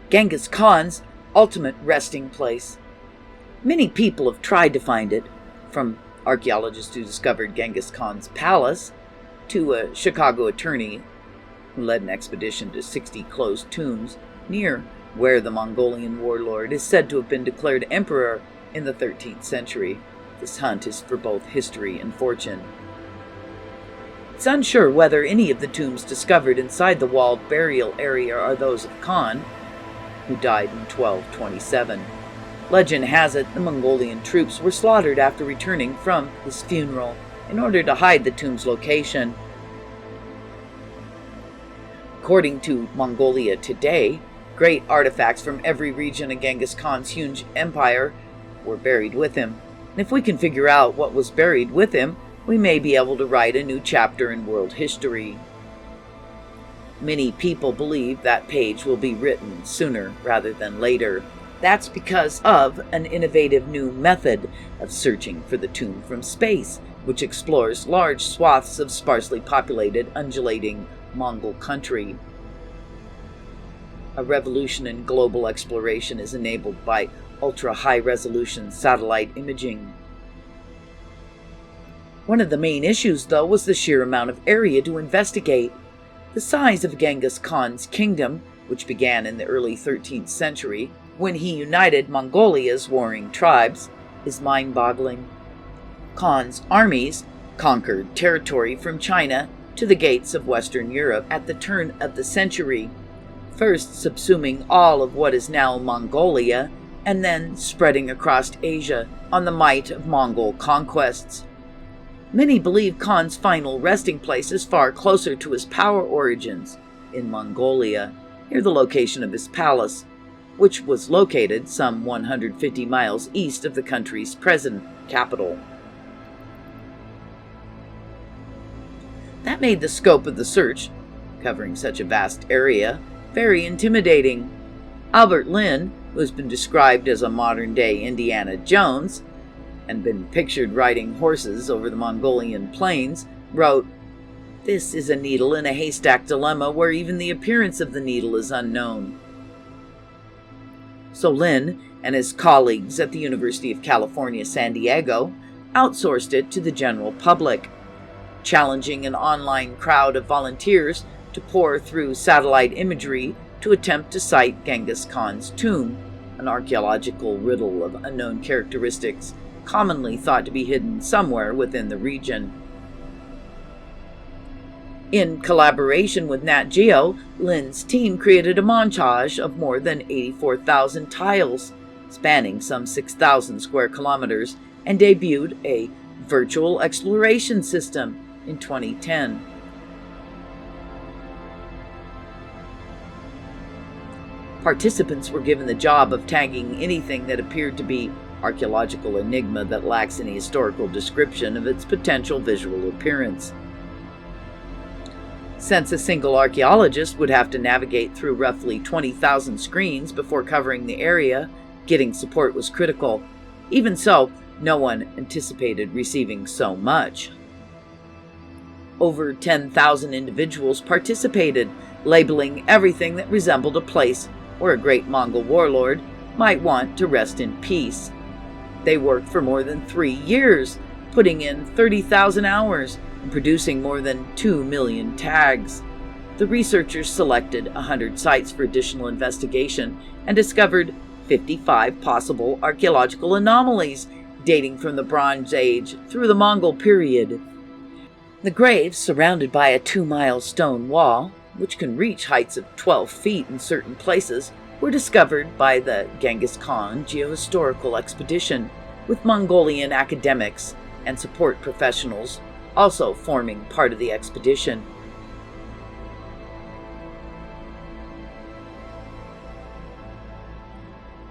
Genghis Khan's ultimate resting place. Many people have tried to find it, from archaeologists who discovered Genghis Khan's palace to a Chicago attorney who led an expedition to 60 closed tombs near where the Mongolian warlord is said to have been declared emperor in the 13th century. This hunt is for both history and fortune. It's unsure whether any of the tombs discovered inside the walled burial area are those of Khan, who died in 1227. Legend has it the Mongolian troops were slaughtered after returning from his funeral in order to hide the tomb's location. According to Mongolia Today, great artifacts from every region of Genghis Khan's huge empire were buried with him. And if we can figure out what was buried with him, we may be able to write a new chapter in world history. Many people believe that page will be written sooner rather than later. That's because of an innovative new method of searching for the tomb from space, which explores large swaths of sparsely populated, undulating Mongol country. A revolution in global exploration is enabled by ultra-high-resolution satellite imaging. One of the main issues, though, was the sheer amount of area to investigate. The size of Genghis Khan's kingdom, which began in the early 13th century, when he united Mongolia's warring tribes, is mind-boggling. Khan's armies conquered territory from China to the gates of Western Europe at the turn of the century, first subsuming all of what is now Mongolia, and then spreading across Asia on the might of Mongol conquests. Many believe Khan's final resting place is far closer to his power origins, in Mongolia, near the location of his palace, which was located some 150 miles east of the country's present capital. That made the scope of the search, covering such a vast area, very intimidating. Albert Lynn, who has been described as a modern-day Indiana Jones, and been pictured riding horses over the Mongolian plains, wrote, "This is a needle in a haystack dilemma where even the appearance of the needle is unknown." So Lynn and his colleagues at the University of California, San Diego, outsourced it to the general public, challenging an online crowd of volunteers to pore through satellite imagery to attempt to site Genghis Khan's tomb, an archaeological riddle of unknown characteristics commonly thought to be hidden somewhere within the region. In collaboration with Nat Geo, Lynn's team created a montage of more than 84,000 tiles, spanning some 6,000 square kilometers, and debuted a virtual exploration system in 2010. Participants were given the job of tagging anything that appeared to be archaeological enigma that lacks any historical description of its potential visual appearance. Since a single archaeologist would have to navigate through roughly 20,000 screens before covering the area, getting support was critical. Even so, no one anticipated receiving so much. Over 10,000 individuals participated, labeling everything that resembled a place where a great Mongol warlord might want to rest in peace. They worked for more than 3 years, putting in 30,000 hours and producing more than 2 million tags. The researchers selected 100 sites for additional investigation and discovered 55 possible archaeological anomalies dating from the Bronze Age through the Mongol period. The graves, surrounded by a 2-mile stone wall, which can reach heights of 12 feet in certain places, were discovered by the Genghis Khan Geohistorical Expedition, with Mongolian academics and support professionals also forming part of the expedition.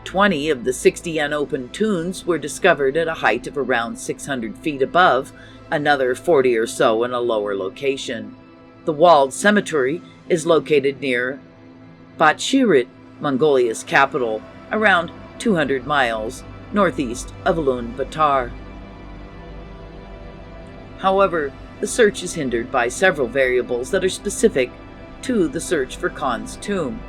"20 of the 60 unopened tombs were discovered at a height of around 600 feet above, another 40 or so in a lower location. The walled cemetery is located near Batshirit, Mongolia's capital, around 200 miles northeast of Ulaanbaatar. However, the search is hindered by several variables that are specific to the search for Khan's tomb.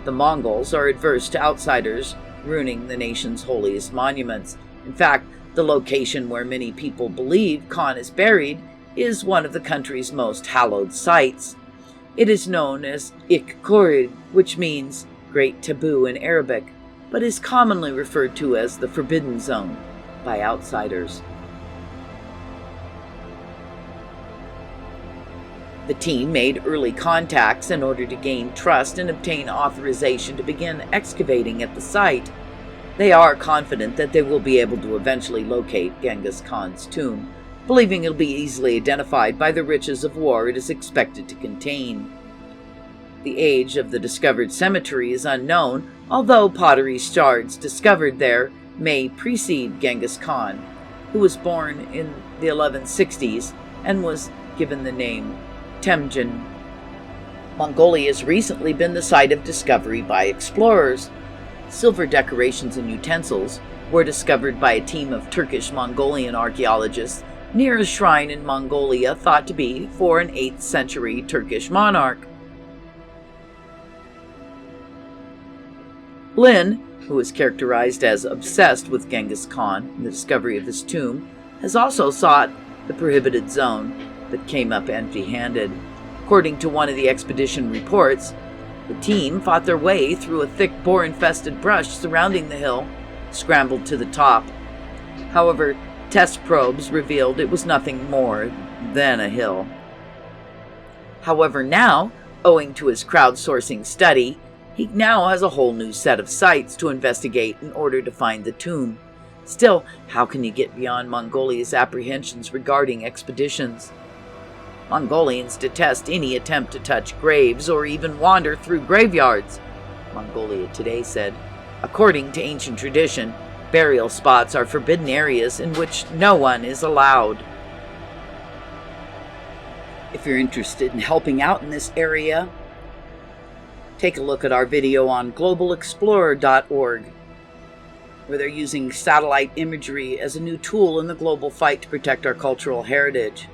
The Mongols are adverse to outsiders ruining the nation's holiest monuments. In fact, the location where many people believe Khan is buried is one of the country's most hallowed sites. It is known as categorize, which means Great Taboo in Arabic, but is commonly referred to as the Forbidden Zone by outsiders. The team made early contacts in order to gain trust and obtain authorization to begin excavating at the site. They are confident that they will be able to eventually locate Genghis Khan's tomb, believing it'll be easily identified by the riches of war it is expected to contain. The age of the discovered cemetery is unknown, although pottery shards discovered there may precede Genghis Khan, who was born in the 1160s and was given the name Temujin. Mongolia has recently been the site of discovery by explorers. Silver decorations and utensils were discovered by a team of Turkish-Mongolian archaeologists near a shrine in Mongolia thought to be for an 8th century Turkish monarch. Lin, who is characterized as obsessed with Genghis Khan and the discovery of his tomb, has also sought the prohibited zone, but came up empty-handed. According to one of the expedition reports, the team fought their way through a thick boar-infested brush surrounding the hill, scrambled to the top. However, test probes revealed it was nothing more than a hill. However, now, owing to his crowdsourcing study, he now has a whole new set of sites to investigate in order to find the tomb. Still, how can you get beyond Mongolia's apprehensions regarding expeditions? Mongolians detest any attempt to touch graves or even wander through graveyards, Mongolia Today said. According to ancient tradition, burial spots are forbidden areas in which no one is allowed. If you're interested in helping out in this area, take a look at our video on globalexplorer.org, where they're using satellite imagery as a new tool in the global fight to protect our cultural heritage.